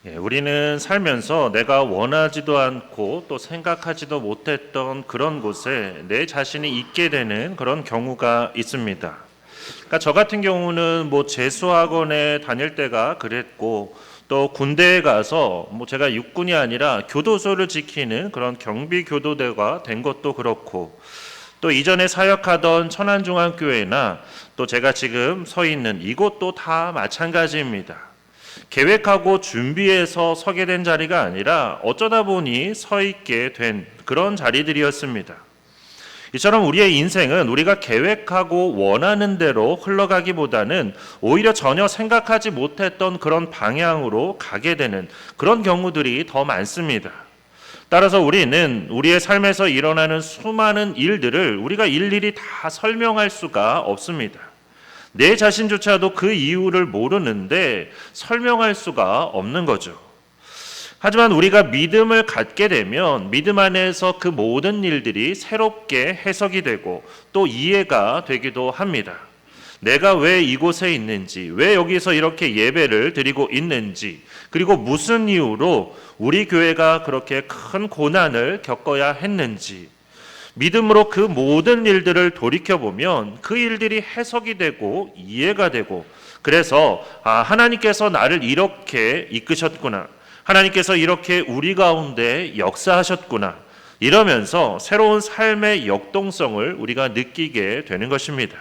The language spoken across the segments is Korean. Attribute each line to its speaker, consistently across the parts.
Speaker 1: 우리는 살면서 내가 원하지도 않고 또 생각하지도 못했던 그런 곳에 내 자신이 있게 되는 그런 경우가 있습니다. 그러니까 저 같은 경우는 재수학원에 다닐 때가 그랬고, 또 군대에 가서 제가 육군이 아니라 교도소를 지키는 그런 경비교도대가 된 것도 그렇고, 또 이전에 사역하던 천안중앙교회나 또 제가 지금 서 있는 이곳도 다 마찬가지입니다. 계획하고 준비해서 서게 된 자리가 아니라 어쩌다 보니 서 있게 된 그런 자리들이었습니다. 이처럼 우리의 인생은 우리가 계획하고 원하는 대로 흘러가기보다는 오히려 전혀 생각하지 못했던 그런 방향으로 가게 되는 그런 경우들이 더 많습니다. 따라서 우리는 우리의 삶에서 일어나는 수많은 일들을 우리가 일일이 다 설명할 수가 없습니다. 내 자신조차도 그 이유를 모르는데 설명할 수가 없는 거죠. 하지만 우리가 믿음을 갖게 되면 믿음 안에서 그 모든 일들이 새롭게 해석이 되고 또 이해가 되기도 합니다. 내가 왜 이곳에 있는지, 왜 여기서 이렇게 예배를 드리고 있는지, 그리고 무슨 이유로 우리 교회가 그렇게 큰 고난을 겪어야 했는지, 믿음으로 그 모든 일들을 돌이켜보면 그 일들이 해석이 되고 이해가 되고, 그래서 하나님께서 나를 이렇게 이끄셨구나, 하나님께서 이렇게 우리 가운데 역사하셨구나, 이러면서 새로운 삶의 역동성을 우리가 느끼게 되는 것입니다.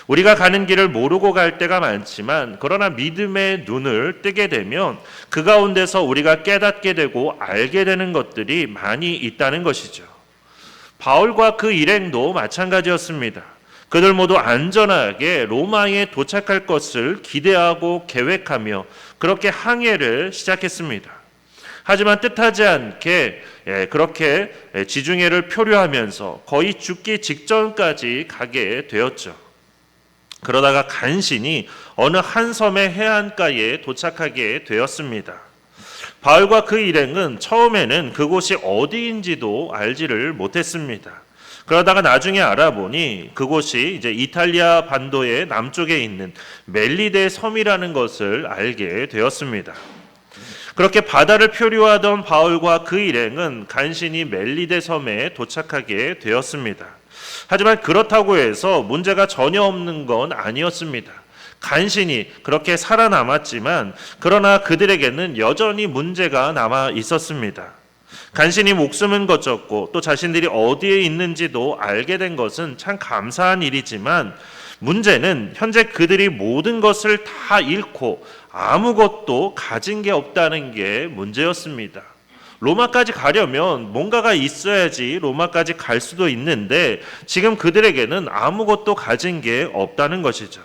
Speaker 1: 우리가 가는 길을 모르고 갈 때가 많지만, 그러나 믿음의 눈을 뜨게 되면 그 가운데서 우리가 깨닫게 되고 알게 되는 것들이 많이 있다는 것이죠. 바울과 그 일행도 마찬가지였습니다. 그들 모두 안전하게 로마에 도착할 것을 기대하고 계획하며 그렇게 항해를 시작했습니다. 하지만 뜻하지 않게 그렇게 지중해를 표류하면서 거의 죽기 직전까지 가게 되었죠. 그러다가 간신히 어느 한 섬의 해안가에 도착하게 되었습니다. 바울과 그 일행은 처음에는 그곳이 어디인지도 알지를 못했습니다. 그러다가 나중에 알아보니 그곳이 이제 이탈리아 반도의 남쪽에 있는 멜리데 섬이라는 것을 알게 되었습니다. 그렇게 바다를 표류하던 바울과 그 일행은 간신히 멜리데 섬에 도착하게 되었습니다. 하지만 그렇다고 해서 문제가 전혀 없는 건 아니었습니다. 간신히 그렇게 살아남았지만 그러나 그들에게는 여전히 문제가 남아 있었습니다. 간신히 목숨은 거쳤고 또 자신들이 어디에 있는지도 알게 된 것은 참 감사한 일이지만, 문제는 현재 그들이 모든 것을 다 잃고 아무것도 가진 게 없다는 게 문제였습니다. 로마까지 가려면 뭔가가 있어야지 로마까지 갈 수도 있는데 지금 그들에게는 아무것도 가진 게 없다는 것이죠.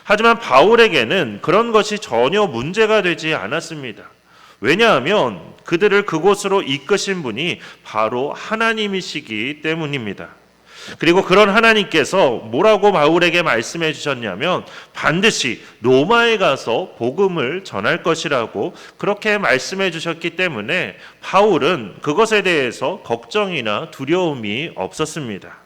Speaker 1: 하지만 바울에게는 그런 것이 전혀 문제가 되지 않았습니다. 왜냐하면 그들을 그곳으로 이끄신 분이 바로 하나님이시기 때문입니다. 그리고 그런 하나님께서 뭐라고 바울에게 말씀해 주셨냐면 반드시 로마에 가서 복음을 전할 것이라고 그렇게 말씀해 주셨기 때문에 바울은 그것에 대해서 걱정이나 두려움이 없었습니다.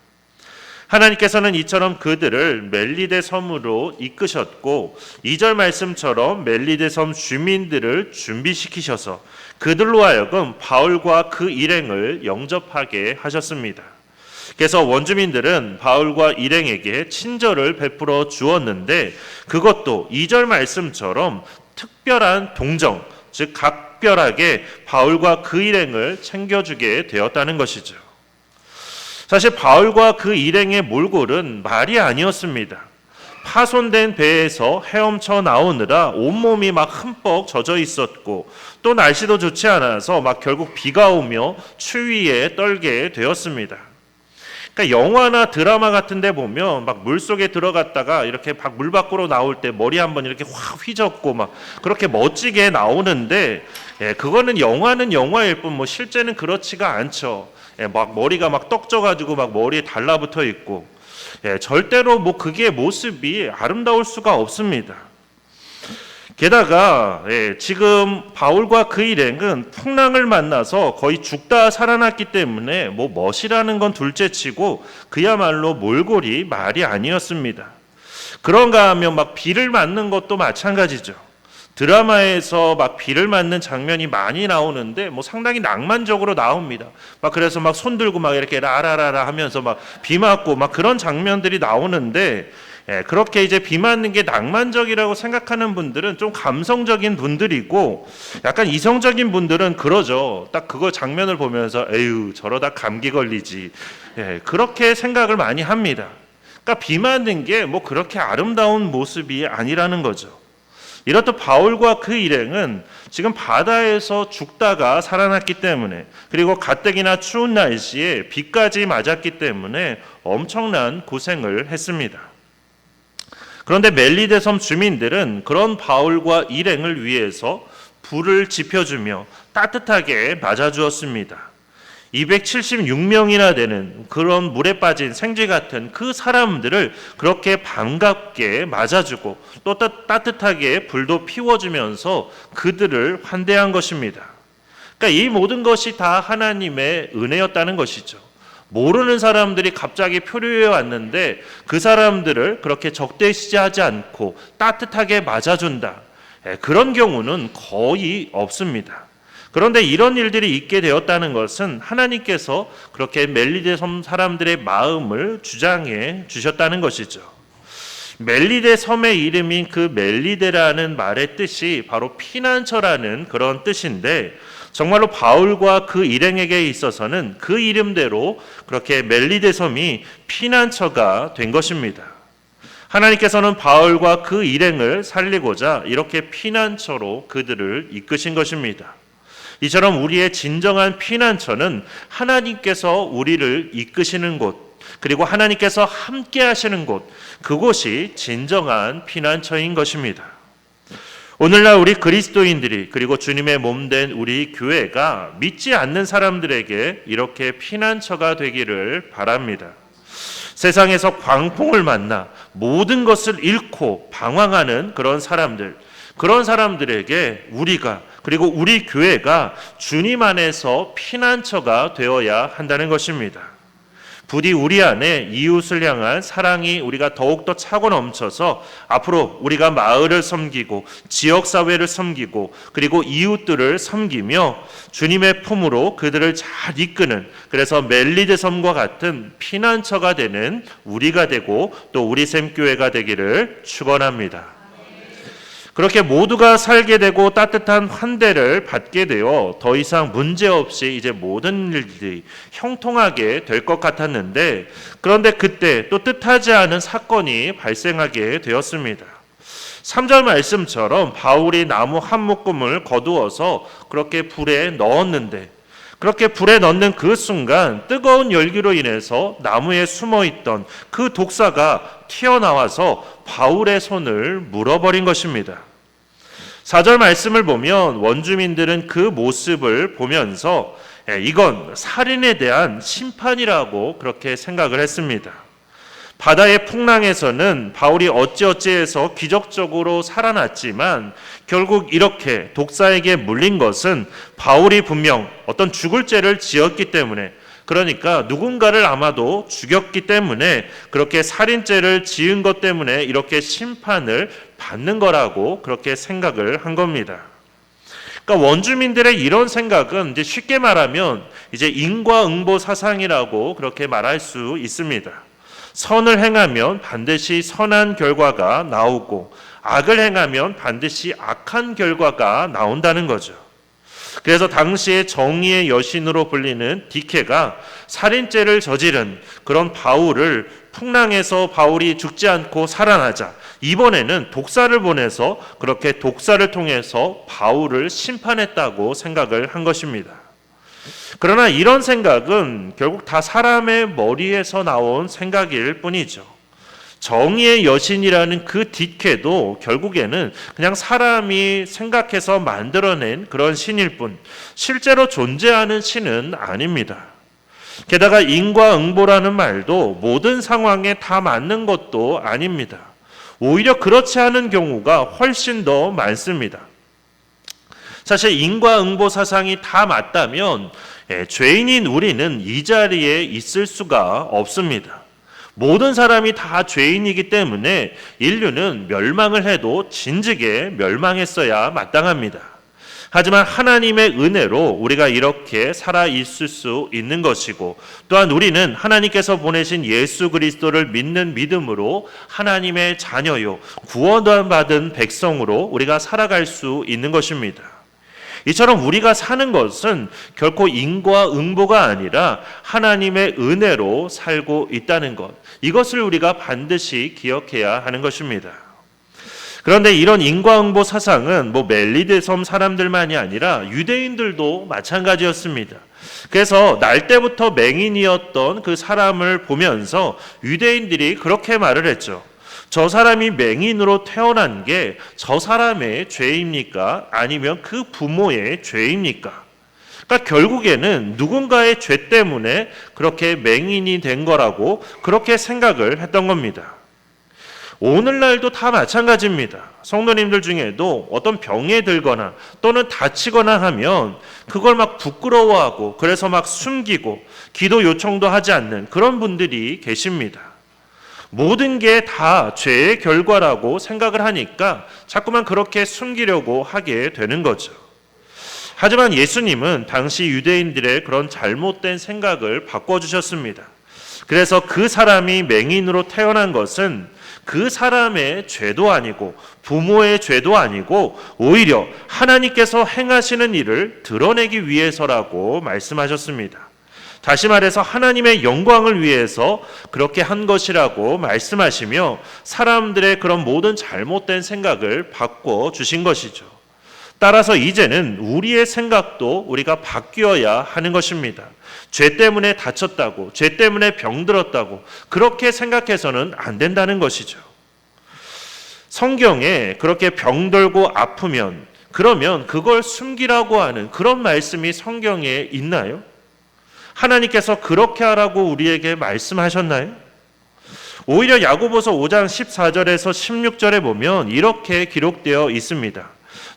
Speaker 1: 하나님께서는 이처럼 그들을 멜리데 섬으로 이끄셨고 2절 말씀처럼 멜리데 섬 주민들을 준비시키셔서 그들로 하여금 바울과 그 일행을 영접하게 하셨습니다. 그래서 원주민들은 바울과 일행에게 친절을 베풀어 주었는데 그것도 2절 말씀처럼 특별한 동정, 즉 각별하게 바울과 그 일행을 챙겨주게 되었다는 것이죠. 사실 바울과 그 일행의 몰골은 말이 아니었습니다. 파손된 배에서 헤엄쳐 나오느라 온몸이 막 흠뻑 젖어 있었고 또 날씨도 좋지 않아서 결국 비가 오며 추위에 떨게 되었습니다. 그러니까 영화나 드라마 같은 데 보면 물속에 들어갔다가 이렇게 물 밖으로 나올 때 머리 한번 이렇게 확 휘젓고 그렇게 멋지게 나오는데, 그거는 영화는 영화일 뿐 실제는 그렇지가 않죠. 머리가 떡져가지고 머리에 달라붙어 있고, 절대로 그게 모습이 아름다울 수가 없습니다. 게다가 지금 바울과 그 일행은 풍랑을 만나서 거의 죽다 살아났기 때문에 멋이라는 건 둘째치고 그야말로 몰골이 말이 아니었습니다. 그런가 하면 비를 맞는 것도 마찬가지죠. 드라마에서 막 비를 맞는 장면이 많이 나오는데 뭐 상당히 낭만적으로 나옵니다. 막 그래서 막 손 들고 막 이렇게 라라라라 하면서 막 비 맞고 막 그런 장면들이 나오는데, 그렇게 이제 비 맞는 게 낭만적이라고 생각하는 분들은 좀 감성적인 분들이고, 약간 이성적인 분들은 그러죠. 딱 그거 장면을 보면서 에휴 저러다 감기 걸리지. 그렇게 생각을 많이 합니다. 그러니까 비 맞는 게 뭐 그렇게 아름다운 모습이 아니라는 거죠. 이렇듯 바울과 그 일행은 지금 바다에서 죽다가 살아났기 때문에, 그리고 가뜩이나 추운 날씨에 비까지 맞았기 때문에 엄청난 고생을 했습니다. 그런데 멜리데 섬 주민들은 그런 바울과 일행을 위해서 불을 지펴주며 따뜻하게 맞아주었습니다. 276명이나 되는 그런 물에 빠진 생쥐 같은 그 사람들을 그렇게 반갑게 맞아주고 또 따뜻하게 불도 피워주면서 그들을 환대한 것입니다. 그러니까 이 모든 것이 다 하나님의 은혜였다는 것이죠. 모르는 사람들이 갑자기 표류해 왔는데 그 사람들을 그렇게 적대시하지 않고 따뜻하게 맞아준다. 그런 경우는 거의 없습니다. 그런데 이런 일들이 있게 되었다는 것은 하나님께서 그렇게 멜리데 섬 사람들의 마음을 주장해 주셨다는 것이죠. 멜리데 섬의 이름인 그 멜리데라는 말의 뜻이 바로 피난처라는 그런 뜻인데, 정말로 바울과 그 일행에게 있어서는 그 이름대로 그렇게 멜리데 섬이 피난처가 된 것입니다. 하나님께서는 바울과 그 일행을 살리고자 이렇게 피난처로 그들을 이끄신 것입니다. 이처럼 우리의 진정한 피난처는 하나님께서 우리를 이끄시는 곳, 그리고 하나님께서 함께 하시는 곳, 그곳이 진정한 피난처인 것입니다. 오늘날 우리 그리스도인들이, 그리고 주님의 몸된 우리 교회가 믿지 않는 사람들에게 이렇게 피난처가 되기를 바랍니다. 세상에서 광풍을 만나 모든 것을 잃고 방황하는 그런 사람들에게 우리가, 그리고 우리 교회가 주님 안에서 피난처가 되어야 한다는 것입니다. 부디 우리 안에 이웃을 향한 사랑이 우리가 더욱더 차고 넘쳐서 앞으로 우리가 마을을 섬기고 지역사회를 섬기고 그리고 이웃들을 섬기며 주님의 품으로 그들을 잘 이끄는, 그래서 멜리데 섬과 같은 피난처가 되는 우리가 되고 또 우리 샘교회가 되기를 축원합니다. 그렇게 모두가 살게 되고 따뜻한 환대를 받게 되어 더 이상 문제없이 이제 모든 일들이 형통하게 될 것 같았는데, 그런데 그때 또 뜻하지 않은 사건이 발생하게 되었습니다. 3절 말씀처럼 바울이 나무 한 묶음을 거두어서 그렇게 불에 넣었는데, 그렇게 불에 넣는 그 순간 뜨거운 열기로 인해서 나무에 숨어있던 그 독사가 튀어나와서 바울의 손을 물어버린 것입니다. 4절 말씀을 보면 원주민들은 그 모습을 보면서 이건 살인에 대한 심판이라고 그렇게 생각을 했습니다. 바다의 풍랑에서는 바울이 어찌어찌해서 기적적으로 살아났지만 결국 이렇게 독사에게 물린 것은 바울이 분명 어떤 죽을 죄를 지었기 때문에, 그러니까 누군가를 아마도 죽였기 때문에 그렇게 살인죄를 지은 것 때문에 이렇게 심판을 받는 거라고 그렇게 생각을 한 겁니다. 그러니까 원주민들의 이런 생각은 이제 쉽게 말하면 이제 인과응보 사상이라고 그렇게 말할 수 있습니다. 선을 행하면 반드시 선한 결과가 나오고 악을 행하면 반드시 악한 결과가 나온다는 거죠. 그래서 당시에 정의의 여신으로 불리는 디케가 살인죄를 저지른 그런 바울을, 풍랑에서 바울이 죽지 않고 살아나자 이번에는 독사를 보내서 그렇게 독사를 통해서 바울을 심판했다고 생각을 한 것입니다. 그러나 이런 생각은 결국 다 사람의 머리에서 나온 생각일 뿐이죠. 정의의 여신이라는 그 디케도 결국에는 그냥 사람이 생각해서 만들어낸 그런 신일 뿐, 실제로 존재하는 신은 아닙니다. 게다가 인과응보라는 말도 모든 상황에 다 맞는 것도 아닙니다. 오히려 그렇지 않은 경우가 훨씬 더 많습니다. 사실 인과응보 사상이 다 맞다면 죄인인 우리는 이 자리에 있을 수가 없습니다. 모든 사람이 다 죄인이기 때문에 인류는 멸망을 해도 진즉에 멸망했어야 마땅합니다. 하지만 하나님의 은혜로 우리가 이렇게 살아 있을 수 있는 것이고, 또한 우리는 하나님께서 보내신 예수 그리스도를 믿는 믿음으로 하나님의 자녀요, 구원받은 백성으로 우리가 살아갈 수 있는 것입니다. 이처럼 우리가 사는 것은 결코 인과 응보가 아니라 하나님의 은혜로 살고 있다는 것, 이것을 우리가 반드시 기억해야 하는 것입니다. 그런데 이런 인과응보 사상은 멜리데 섬 사람들만이 아니라 유대인들도 마찬가지였습니다. 그래서 날 때부터 맹인이었던 그 사람을 보면서 유대인들이 그렇게 말을 했죠. 저 사람이 맹인으로 태어난 게 저 사람의 죄입니까? 아니면 그 부모의 죄입니까? 그러니까 결국에는 누군가의 죄 때문에 그렇게 맹인이 된 거라고 그렇게 생각을 했던 겁니다. 오늘날도 다 마찬가지입니다. 성도님들 중에도 어떤 병에 들거나 또는 다치거나 하면 그걸 막 부끄러워하고 그래서 막 숨기고 기도 요청도 하지 않는 그런 분들이 계십니다. 모든 게 다 죄의 결과라고 생각을 하니까 자꾸만 그렇게 숨기려고 하게 되는 거죠. 하지만 예수님은 당시 유대인들의 그런 잘못된 생각을 바꿔주셨습니다. 그래서 그 사람이 맹인으로 태어난 것은 그 사람의 죄도 아니고 부모의 죄도 아니고 오히려 하나님께서 행하시는 일을 드러내기 위해서라고 말씀하셨습니다. 다시 말해서 하나님의 영광을 위해서 그렇게 한 것이라고 말씀하시며 사람들의 그런 모든 잘못된 생각을 바꿔주신 것이죠. 따라서 이제는 우리의 생각도 우리가 바뀌어야 하는 것입니다. 죄 때문에 다쳤다고, 죄 때문에 병들었다고 그렇게 생각해서는 안 된다는 것이죠. 성경에 그렇게 병들고 아프면 그러면 그걸 숨기라고 하는 그런 말씀이 성경에 있나요? 하나님께서 그렇게 하라고 우리에게 말씀하셨나요? 오히려 야고보서 5장 14절에서 16절에 보면 이렇게 기록되어 있습니다.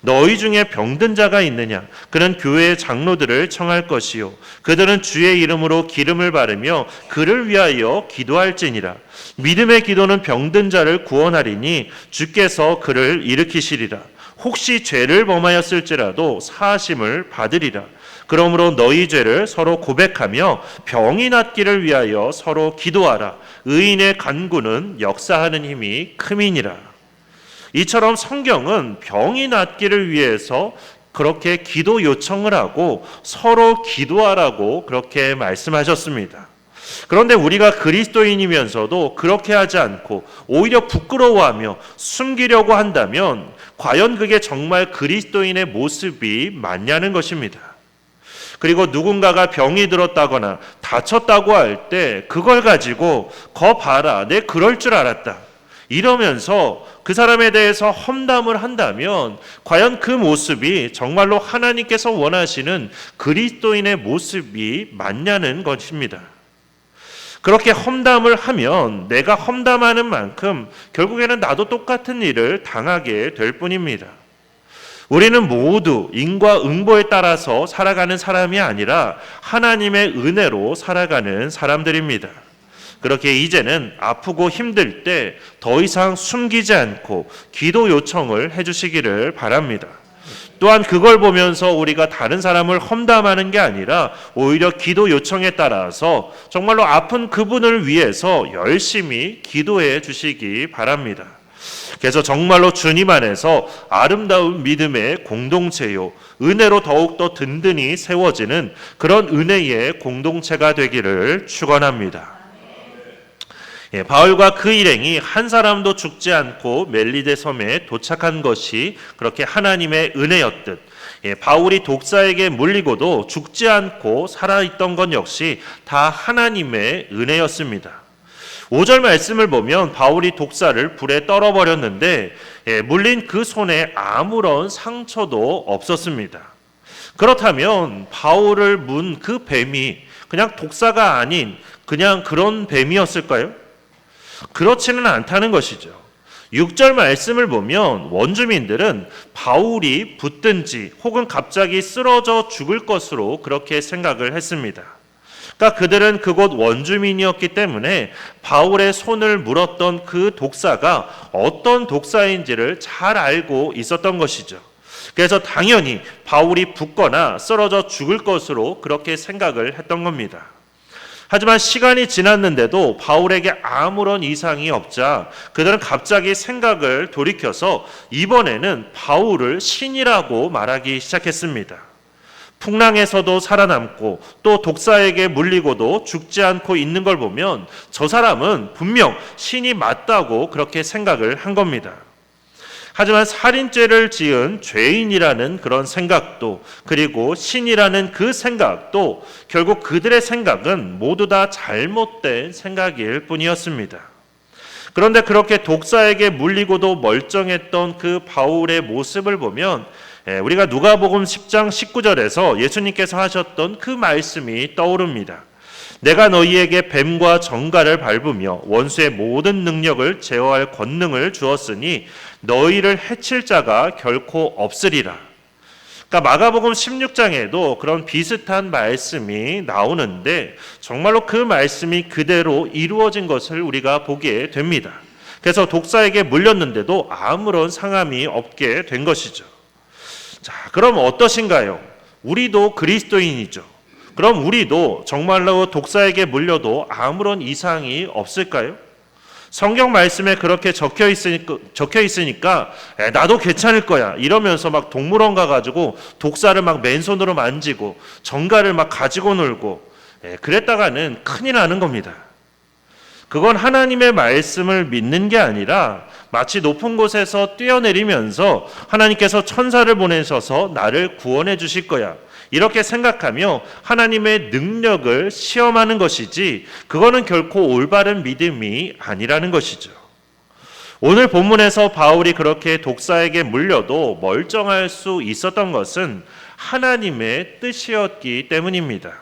Speaker 1: 너희 중에 병든 자가 있느냐? 그는 교회의 장로들을 청할 것이요 그들은 주의 이름으로 기름을 바르며 그를 위하여 기도할지니라. 믿음의 기도는 병든 자를 구원하리니 주께서 그를 일으키시리라. 혹시 죄를 범하였을지라도 사하심을 받으리라. 그러므로 너희 죄를 서로 고백하며 병이 낫기를 위하여 서로 기도하라. 의인의 간구는 역사하는 힘이 큼이니라. 이처럼 성경은 병이 낫기를 위해서 그렇게 기도 요청을 하고 서로 기도하라고 그렇게 말씀하셨습니다. 그런데 우리가 그리스도인이면서도 그렇게 하지 않고 오히려 부끄러워하며 숨기려고 한다면 과연 그게 정말 그리스도인의 모습이 맞냐는 것입니다. 그리고 누군가가 병이 들었다거나 다쳤다고 할 때 그걸 가지고 거 봐라, 내 그럴 줄 알았다 이러면서 그 사람에 대해서 험담을 한다면 과연 그 모습이 정말로 하나님께서 원하시는 그리스도인의 모습이 맞냐는 것입니다. 그렇게 험담을 하면 내가 험담하는 만큼 결국에는 나도 똑같은 일을 당하게 될 뿐입니다. 우리는 모두 인과응보에 따라서 살아가는 사람이 아니라 하나님의 은혜로 살아가는 사람들입니다. 그렇게 이제는 아프고 힘들 때 더 이상 숨기지 않고 기도 요청을 해주시기를 바랍니다. 또한 그걸 보면서 우리가 다른 사람을 험담하는 게 아니라 오히려 기도 요청에 따라서 정말로 아픈 그분을 위해서 열심히 기도해 주시기 바랍니다. 그래서 정말로 주님 안에서 아름다운 믿음의 공동체요, 은혜로 더욱더 든든히 세워지는 그런 은혜의 공동체가 되기를 축원합니다. 바울과 그 일행이 한 사람도 죽지 않고 멜리데 섬에 도착한 것이 그렇게 하나님의 은혜였듯 바울이 독사에게 물리고도 죽지 않고 살아있던 것 역시 다 하나님의 은혜였습니다. 5절 말씀을 보면 바울이 독사를 불에 떨어버렸는데 물린 그 손에 아무런 상처도 없었습니다. 그렇다면 바울을 문 그 뱀이 그냥 독사가 아닌 그냥 그런 뱀이었을까요? 그렇지는 않다는 것이죠. 6절 말씀을 보면 원주민들은 바울이 붙든지 혹은 갑자기 쓰러져 죽을 것으로 그렇게 생각을 했습니다. 그러니까 그들은 그곳 원주민이었기 때문에 바울의 손을 물었던 그 독사가 어떤 독사인지를 잘 알고 있었던 것이죠. 그래서 당연히 바울이 붙거나 쓰러져 죽을 것으로 그렇게 생각을 했던 겁니다. 하지만 시간이 지났는데도 바울에게 아무런 이상이 없자 그들은 갑자기 생각을 돌이켜서 이번에는 바울을 신이라고 말하기 시작했습니다. 풍랑에서도 살아남고 또 독사에게 물리고도 죽지 않고 있는 걸 보면 저 사람은 분명 신이 맞다고 그렇게 생각을 한 겁니다. 하지만 살인죄를 지은 죄인이라는 그런 생각도, 그리고 신이라는 그 생각도 결국 그들의 생각은 모두 다 잘못된 생각일 뿐이었습니다. 그런데 그렇게 독사에게 물리고도 멀쩡했던 그 바울의 모습을 보면 우리가 누가복음 10장 19절에서 예수님께서 하셨던 그 말씀이 떠오릅니다. 내가 너희에게 뱀과 정갈을 밟으며 원수의 모든 능력을 제어할 권능을 주었으니 너희를 해칠 자가 결코 없으리라. 그러니까 마가복음 16장에도 그런 비슷한 말씀이 나오는데 정말로 그 말씀이 그대로 이루어진 것을 우리가 보게 됩니다. 그래서 독사에게 물렸는데도 아무런 상함이 없게 된 것이죠. 자, 그럼 어떠신가요? 우리도 그리스도인이죠. 그럼 우리도 정말로 독사에게 물려도 아무런 이상이 없을까요? 성경 말씀에 그렇게 적혀 있으니까 나도 괜찮을 거야 이러면서 막 동물원 가가지고 독사를 막 맨손으로 만지고 정갈을 막 가지고 놀고 그랬다가는 큰일 나는 겁니다. 그건 하나님의 말씀을 믿는 게 아니라 마치 높은 곳에서 뛰어내리면서 하나님께서 천사를 보내셔서 나를 구원해 주실 거야 이렇게 생각하며 하나님의 능력을 시험하는 것이지 그거는 결코 올바른 믿음이 아니라는 것이죠. 오늘 본문에서 바울이 그렇게 독사에게 물려도 멀쩡할 수 있었던 것은 하나님의 뜻이었기 때문입니다.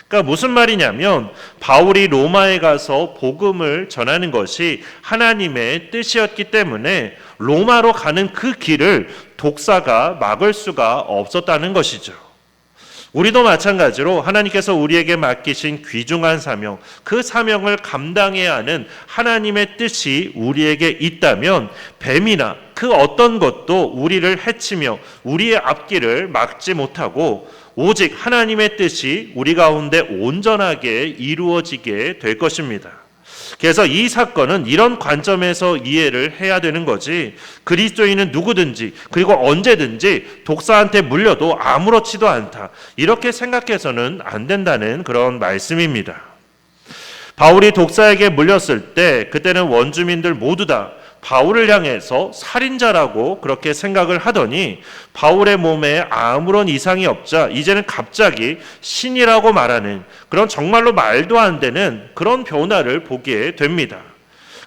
Speaker 1: 그러니까 무슨 말이냐면 바울이 로마에 가서 복음을 전하는 것이 하나님의 뜻이었기 때문에 로마로 가는 그 길을 독사가 막을 수가 없었다는 것이죠. 우리도 마찬가지로 하나님께서 우리에게 맡기신 귀중한 사명, 그 사명을 감당해야 하는 하나님의 뜻이 우리에게 있다면 뱀이나 그 어떤 것도 우리를 해치며 우리의 앞길을 막지 못하고 오직 하나님의 뜻이 우리 가운데 온전하게 이루어지게 될 것입니다. 그래서 이 사건은 이런 관점에서 이해를 해야 되는 거지 그리스도인은 누구든지 그리고 언제든지 독사한테 물려도 아무렇지도 않다 이렇게 생각해서는 안 된다는 그런 말씀입니다. 바울이 독사에게 물렸을 때 그때는 원주민들 모두 다 바울을 향해서 살인자라고 그렇게 생각을 하더니 바울의 몸에 아무런 이상이 없자 이제는 갑자기 신이라고 말하는 그런 정말로 말도 안 되는 그런 변화를 보게 됩니다.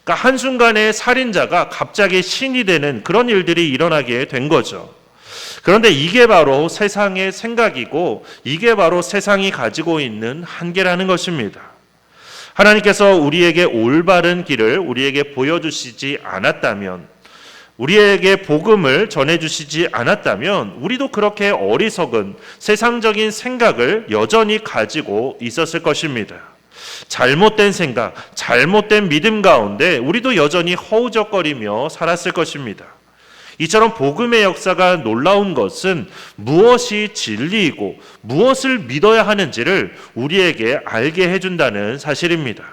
Speaker 1: 그러니까 한순간에 살인자가 갑자기 신이 되는 그런 일들이 일어나게 된 거죠. 그런데 이게 바로 세상의 생각이고 이게 바로 세상이 가지고 있는 한계라는 것입니다. 하나님께서 우리에게 올바른 길을 우리에게 보여주시지 않았다면 우리에게 복음을 전해주시지 않았다면 우리도 그렇게 어리석은 세상적인 생각을 여전히 가지고 있었을 것입니다. 잘못된 생각, 잘못된 믿음 가운데 우리도 여전히 허우적거리며 살았을 것입니다. 이처럼 복음의 역사가 놀라운 것은 무엇이 진리이고 무엇을 믿어야 하는지를 우리에게 알게 해준다는 사실입니다.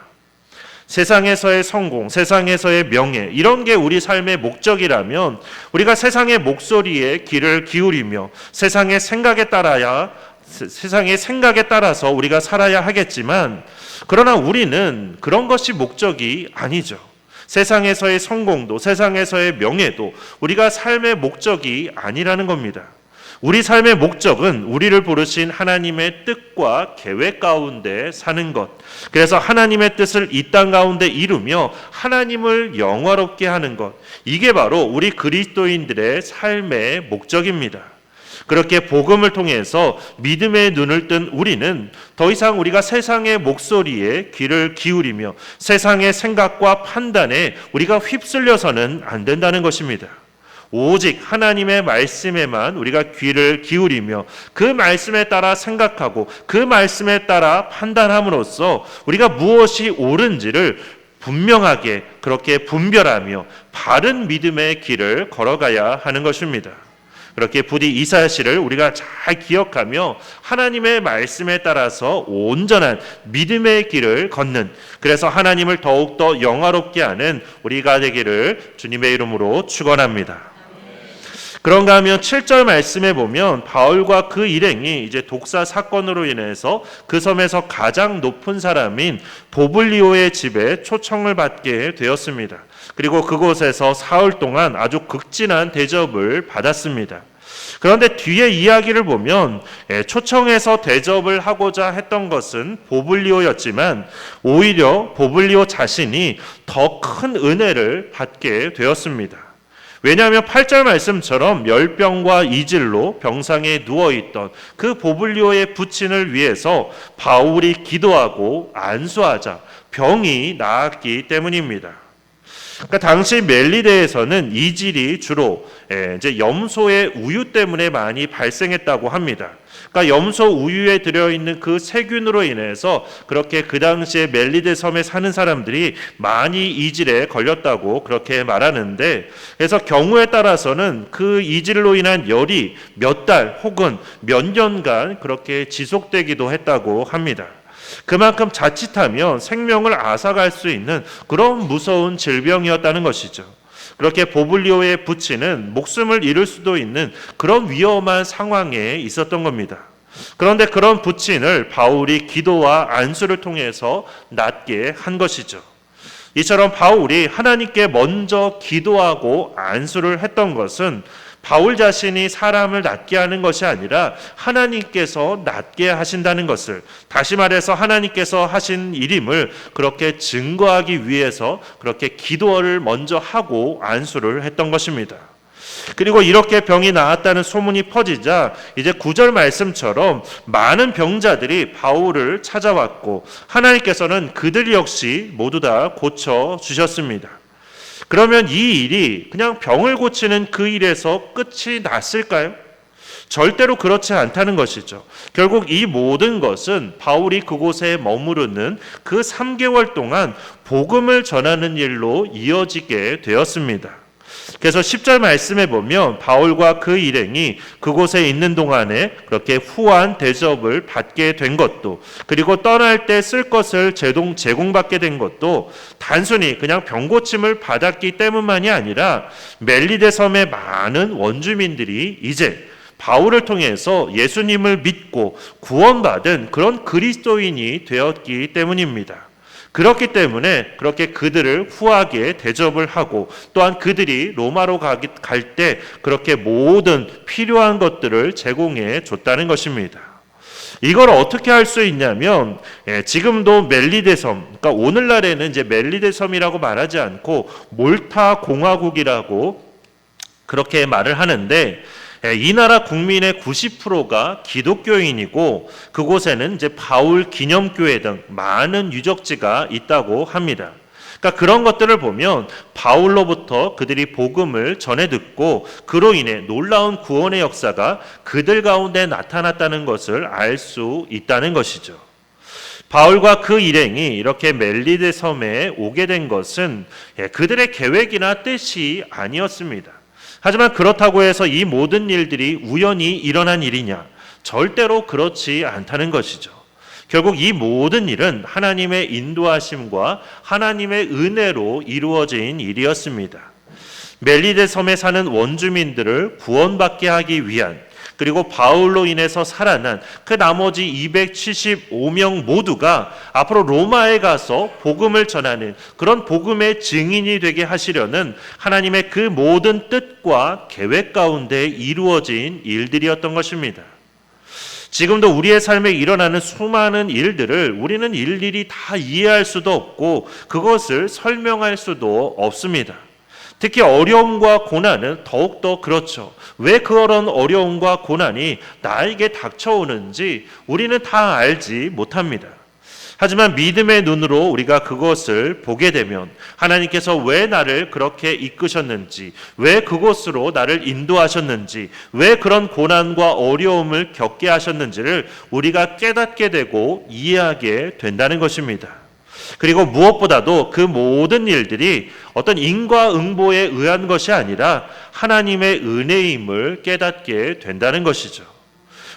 Speaker 1: 세상에서의 성공, 세상에서의 명예 이런 게 우리 삶의 목적이라면 우리가 세상의 목소리에 귀를 기울이며 세상의 생각에 따라서 우리가 살아야 하겠지만 그러나 우리는 그런 것이 목적이 아니죠. 세상에서의 성공도 세상에서의 명예도 우리가 삶의 목적이 아니라는 겁니다. 우리 삶의 목적은 우리를 부르신 하나님의 뜻과 계획 가운데 사는 것. 그래서 하나님의 뜻을 이 땅 가운데 이루며 하나님을 영화롭게 하는 것. 이게 바로 우리 그리스도인들의 삶의 목적입니다. 그렇게 복음을 통해서 믿음의 눈을 뜬 우리는 더 이상 우리가 세상의 목소리에 귀를 기울이며 세상의 생각과 판단에 우리가 휩쓸려서는 안 된다는 것입니다. 오직 하나님의 말씀에만 우리가 귀를 기울이며 그 말씀에 따라 생각하고 그 말씀에 따라 판단함으로써 우리가 무엇이 옳은지를 분명하게 그렇게 분별하며 바른 믿음의 길을 걸어가야 하는 것입니다. 그렇게 부디 이 사실을 우리가 잘 기억하며 하나님의 말씀에 따라서 온전한 믿음의 길을 걷는, 그래서 하나님을 더욱더 영화롭게 하는 우리가 되기를 주님의 이름으로 축원합니다. 그런가 하면 7절 말씀에 보면 바울과 그 일행이 이제 독사 사건으로 인해서 그 섬에서 가장 높은 사람인 보블리오의 집에 초청을 받게 되었습니다. 그리고 그곳에서 사흘 동안 아주 극진한 대접을 받았습니다. 그런데 뒤에 이야기를 보면 초청해서 대접을 하고자 했던 것은 보블리오였지만 오히려 보블리오 자신이 더 큰 은혜를 받게 되었습니다. 왜냐하면 8절 말씀처럼 열병과 이질로 병상에 누워있던 그 보블리오의 부친을 위해서 바울이 기도하고 안수하자 병이 나았기 때문입니다. 그러니까 당시 멜리데에서는 이질이 주로 이제 염소의 우유 때문에 많이 발생했다고 합니다. 그러니까 염소 우유에 들어있는 그 세균으로 인해서 그렇게 그 당시에 멜리데 섬에 사는 사람들이 많이 이질에 걸렸다고 그렇게 말하는데, 그래서 경우에 따라서는 그 이질로 인한 열이 몇 달 혹은 몇 년간 그렇게 지속되기도 했다고 합니다. 그만큼 자칫하면 생명을 앗아갈 수 있는 그런 무서운 질병이었다는 것이죠. 그렇게 보블리오의 부친은 목숨을 잃을 수도 있는 그런 위험한 상황에 있었던 겁니다. 그런데 그런 부친을 바울이 기도와 안수를 통해서 낫게 한 것이죠. 이처럼 바울이 하나님께 먼저 기도하고 안수를 했던 것은 바울 자신이 사람을 낫게 하는 것이 아니라 하나님께서 낫게 하신다는 것을, 다시 말해서 하나님께서 하신 일임을 그렇게 증거하기 위해서 그렇게 기도를 먼저 하고 안수를 했던 것입니다. 그리고 이렇게 병이 나았다는 소문이 퍼지자 이제 9절 말씀처럼 많은 병자들이 바울을 찾아왔고 하나님께서는 그들 역시 모두 다 고쳐주셨습니다. 그러면 이 일이 그냥 병을 고치는 그 일에서 끝이 났을까요? 절대로 그렇지 않다는 것이죠. 결국 이 모든 것은 바울이 그곳에 머무르는 그 3개월 동안 복음을 전하는 일로 이어지게 되었습니다. 그래서 10절 말씀에 보면 바울과 그 일행이 그곳에 있는 동안에 그렇게 후한 대접을 받게 된 것도, 그리고 떠날 때 쓸 것을 제공받게 된 것도 단순히 그냥 병고침을 받았기 때문만이 아니라 멜리데 섬의 많은 원주민들이 이제 바울을 통해서 예수님을 믿고 구원받은 그런 그리스도인이 되었기 때문입니다. 그렇기 때문에 그렇게 그들을 후하게 대접을 하고 또한 그들이 로마로 갈 때 그렇게 모든 필요한 것들을 제공해 줬다는 것입니다. 이걸 어떻게 할 수 있냐면 지금도 멜리데 섬, 그러니까 오늘날에는 이제 멜리데 섬이라고 말하지 않고 몰타 공화국이라고 그렇게 말을 하는데, 이 나라 국민의 90%가 기독교인이고 그곳에는 이제 바울 기념교회 등 많은 유적지가 있다고 합니다. 그러니까 그런 것들을 보면 바울로부터 그들이 복음을 전해 듣고 그로 인해 놀라운 구원의 역사가 그들 가운데 나타났다는 것을 알 수 있다는 것이죠. 바울과 그 일행이 이렇게 멜리데 섬에 오게 된 것은 그들의 계획이나 뜻이 아니었습니다. 하지만 그렇다고 해서 이 모든 일들이 우연히 일어난 일이냐? 절대로 그렇지 않다는 것이죠. 결국 이 모든 일은 하나님의 인도하심과 하나님의 은혜로 이루어진 일이었습니다. 멜리데 섬에 사는 원주민들을 구원받게 하기 위한, 그리고 바울로 인해서 살아난 그 나머지 275명 모두가 앞으로 로마에 가서 복음을 전하는 그런 복음의 증인이 되게 하시려는 하나님의 그 모든 뜻과 계획 가운데 이루어진 일들이었던 것입니다. 지금도 우리의 삶에 일어나는 수많은 일들을 우리는 일일이 다 이해할 수도 없고 그것을 설명할 수도 없습니다. 특히 어려움과 고난은 더욱더 그렇죠. 왜 그런 어려움과 고난이 나에게 닥쳐오는지 우리는 다 알지 못합니다. 하지만 믿음의 눈으로 우리가 그것을 보게 되면 하나님께서 왜 나를 그렇게 이끄셨는지, 왜 그곳으로 나를 인도하셨는지, 왜 그런 고난과 어려움을 겪게 하셨는지를 우리가 깨닫게 되고 이해하게 된다는 것입니다. 그리고 무엇보다도 그 모든 일들이 어떤 인과응보에 의한 것이 아니라 하나님의 은혜임을 깨닫게 된다는 것이죠.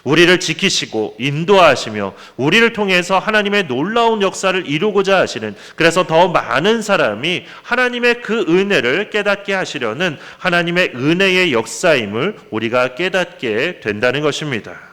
Speaker 1: 우리를 지키시고 인도하시며 우리를 통해서 하나님의 놀라운 역사를 이루고자 하시는, 그래서 더 많은 사람이 하나님의 그 은혜를 깨닫게 하시려는 하나님의 은혜의 역사임을 우리가 깨닫게 된다는 것입니다.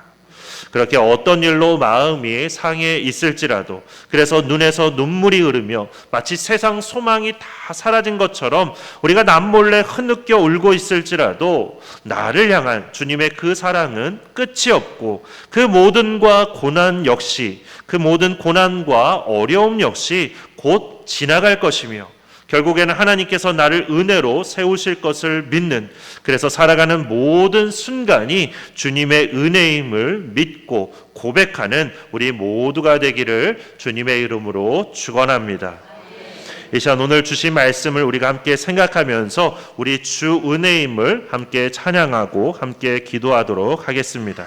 Speaker 1: 그렇게 어떤 일로 마음이 상해 있을지라도, 그래서 눈에서 눈물이 흐르며 마치 세상 소망이 다 사라진 것처럼 우리가 남몰래 흐느껴 울고 있을지라도 나를 향한 주님의 그 사랑은 끝이 없고 그 모든과 고난 역시, 그 모든 고난과 어려움 역시 곧 지나갈 것이며 결국에는 하나님께서 나를 은혜로 세우실 것을 믿는, 그래서 살아가는 모든 순간이 주님의 은혜임을 믿고 고백하는 우리 모두가 되기를 주님의 이름으로 축원합니다. 이 시간 오늘 주신 말씀을 우리가 함께 생각하면서 우리 주 은혜임을 함께 찬양하고 함께 기도하도록 하겠습니다.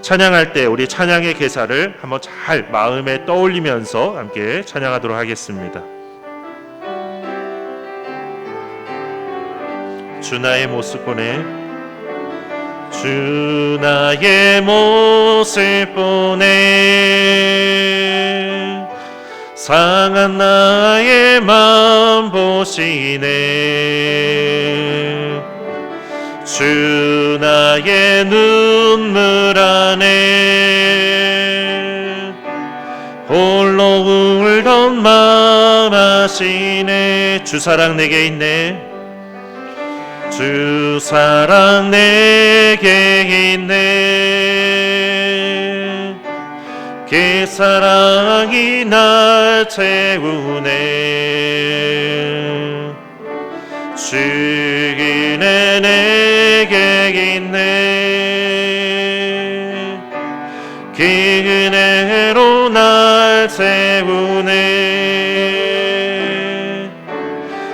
Speaker 1: 찬양할 때 우리 찬양의 개사를 한번 잘 마음에 떠올리면서 함께 찬양하도록 하겠습니다. 주 나의 모습 보내, 주 나의 모습 보내, 상한 나의 맘 보시네. 주 나의 눈물 안에 홀로 울던 맘 아시네. 주 사랑 내게 있네. 주 사랑 내게 있네. 그 사랑이 날 채우네. 주 은혜 내게 있네. 그 은혜로 날 채우네.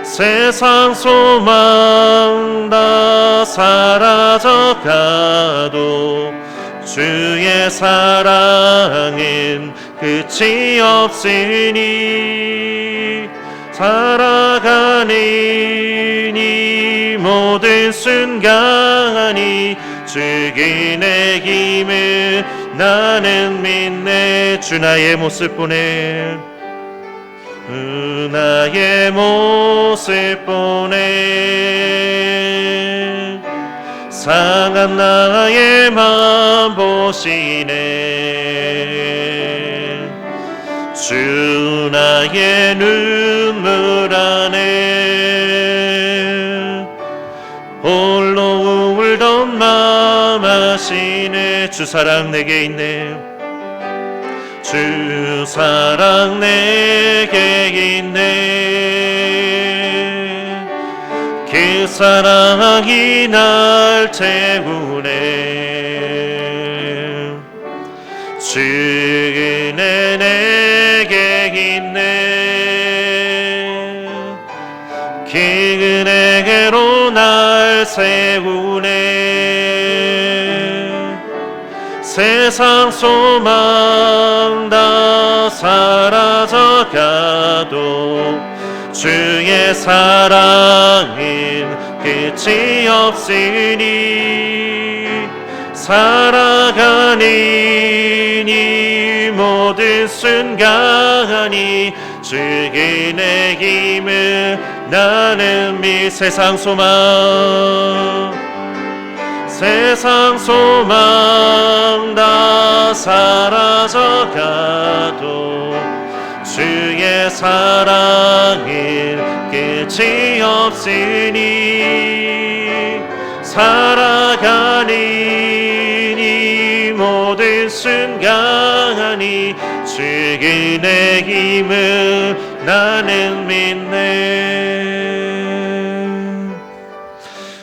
Speaker 1: 세상 소망 다 사라져가도 주의 사랑은 끝이 없으니 살아가는 이 모든 순간이 주의 내 힘을 나는 믿네. 주 나의 모습 보내, 나의 모습 보내, 상한 나의 맘 보시네. 주 나의 눈물 안에 홀로 울던 맘 아시네. 주 사랑 내게 있네. 주 사랑 내게 있네. 그 사랑이 날 채우네. 주 은혜 내게 있네. 그 은혜로 날 세우네. 세상 소망 다 사라져가도 주의 사랑은 끝이 없으니 살아가는 이 모든 순간이 주의 내 힘을 나는 믿. 세상 소망, 세상 소망 다 사라져가도 주의 사랑은 끝이 없으니 살아가는 이 모든 순간이 주의 내 힘을 나는 믿네.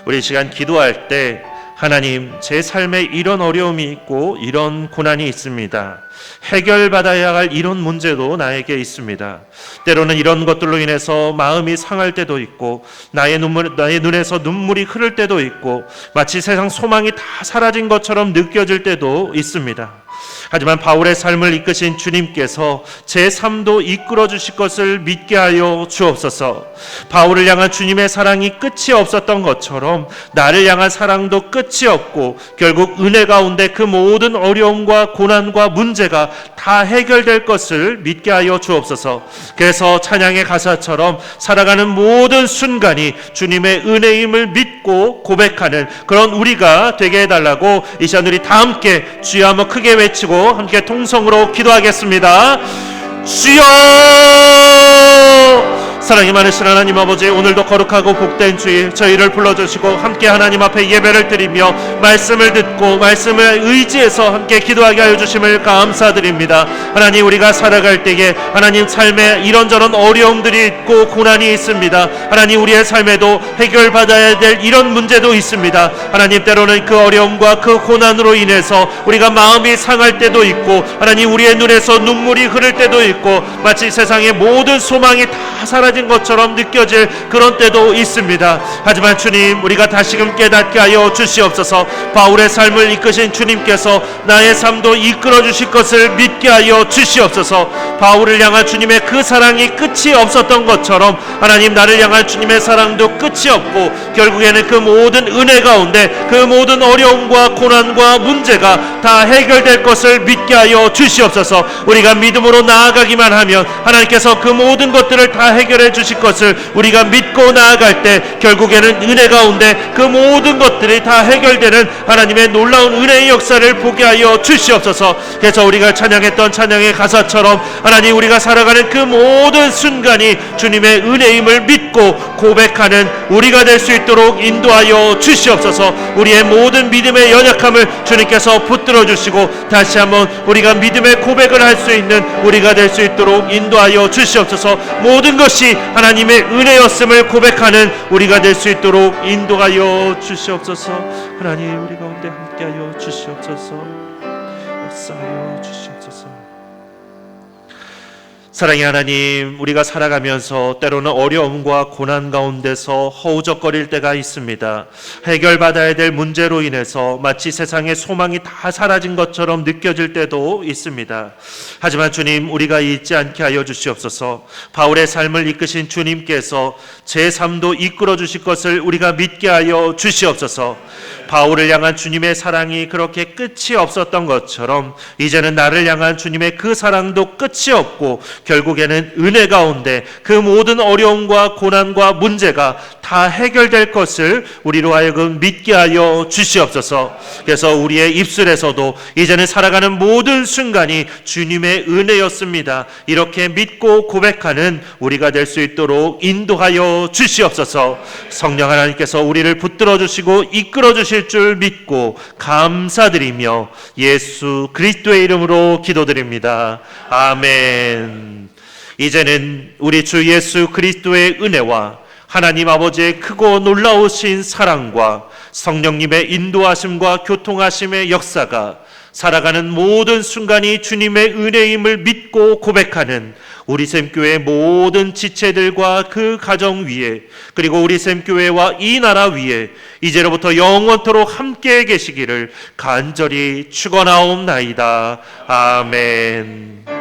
Speaker 1: 우리 시간 기도할 때 하나님, 제 삶에 이런 어려움이 있고 이런 고난이 있습니다. 해결받아야 할 이런 문제도 나에게 있습니다. 때로는 이런 것들로 인해서 마음이 상할 때도 있고 나의 눈에서 눈물이 흐를 때도 있고 마치 세상 소망이 다 사라진 것처럼 느껴질 때도 있습니다. 하지만 바울의 삶을 이끄신 주님께서 제 삶도 이끌어 주실 것을 믿게 하여 주옵소서. 바울을 향한 주님의 사랑이 끝이 없었던 것처럼 나를 향한 사랑도 끝이 없고 결국 은혜 가운데 그 모든 어려움과 고난과 문제가 다 해결될 것을 믿게 하여 주옵소서. 그래서 찬양의 가사처럼 살아가는 모든 순간이 주님의 은혜임을 믿고 고백하는 그런 우리가 되게 해달라고 이 시간 우리 다 함께 주여 한번 크게 외치고 함께 통성으로 기도하겠습니다. 주여! 사랑이 많으신 하나님 아버지, 오늘도 거룩하고 복된 주일 저희를 불러주시고 함께 하나님 앞에 예배를 드리며 말씀을 듣고 말씀을 의지해서 함께 기도하게 하여 주심을 감사드립니다. 하나님, 우리가 살아갈 때에 하나님 삶에 이런저런 어려움들이 있고 고난이 있습니다. 하나님, 우리의 삶에도 해결받아야 될 이런 문제도 있습니다. 하나님, 때로는 그 어려움과 그 고난으로 인해서 우리가 마음이 상할 때도 있고 하나님, 우리의 눈에서 눈물이 흐를 때도 있고 마치 세상의 모든 소망이 다 사라진 것처럼 느껴질 그런 때도 있습니다. 하지만 주님, 우리가 다시금 깨닫게 하여 주시옵소서. 바울의 삶을 이끄신 주님께서 나의 삶도 이끌어 주실 것을 믿게 하여 주시옵소서. 바울을 향한 주님의 그 사랑이 끝이 없었던 것처럼 하나님, 나를 향한 주님의 사랑도 끝이 없고 결국에는 그 모든 은혜 가운데 그 모든 어려움과 고난과 문제가 다 해결될 것을 믿게 하여 주시옵소서. 우리가 믿음으로 나아가기만 하면 하나님께서 그 모든 것들을 다 해결해 주실 것을 우리가 믿고 나아갈 때 결국에는 은혜 가운데 그 모든 것들이 다 해결되는 하나님의 놀라운 은혜의 역사를 보게 하여 주시옵소서. 그래서 우리가 찬양했던 찬양의 가사처럼 하나님, 우리가 살아가는 그 모든 순간이 주님의 은혜임을 믿고 고백하는 우리가 될 수 있도록 인도하여 주시옵소서. 우리의 모든 믿음의 연약함을 주님께서 붙들어 주시고 다시 한번 우리가 믿음의 고백을 할 수 있는 우리가 될 수 있도록 인도하여 주시옵소서. 모든 것이 하나님의 은혜였음을 고백하는 우리가 될 수 있도록 인도하여 주시옵소서. 하나님, 우리 가운데 함께하여 주시옵소서. 역사하여 주시옵소서. 사랑의 하나님, 우리가 살아가면서 때로는 어려움과 고난 가운데서 허우적거릴 때가 있습니다. 해결받아야 될 문제로 인해서 마치 세상의 소망이 다 사라진 것처럼 느껴질 때도 있습니다. 하지만 주님, 우리가 잊지 않게 하여 주시옵소서. 바울의 삶을 이끄신 주님께서 제 삶도 이끌어 주실 것을 우리가 믿게 하여 주시옵소서. 바울을 향한 주님의 사랑이 그렇게 끝이 없었던 것처럼 이제는 나를 향한 주님의 그 사랑도 끝이 없고 결국에는 은혜 가운데 그 모든 어려움과 고난과 문제가 다 해결될 것을 우리로 하여금 믿게 하여 주시옵소서. 그래서 우리의 입술에서도 이제는 살아가는 모든 순간이 주님의 은혜였습니다, 이렇게 믿고 고백하는 우리가 될 수 있도록 인도하여 주시옵소서. 성령 하나님께서 우리를 붙들어 주시고 이끌어 주실 줄 믿고 감사드리며 예수 그리스도의 이름으로 기도드립니다. 아멘. 이제는 우리 주 예수 그리스도의 은혜와 하나님 아버지의 크고 놀라우신 사랑과 성령님의 인도하심과 교통하심의 역사가 살아가는 모든 순간이 주님의 은혜임을 믿고 고백하는 우리 샘교회 모든 지체들과 그 가정 위에, 그리고 우리 샘교회와 이 나라 위에 이제로부터 영원토록 함께 계시기를 간절히 축원하옵나이다. 아멘.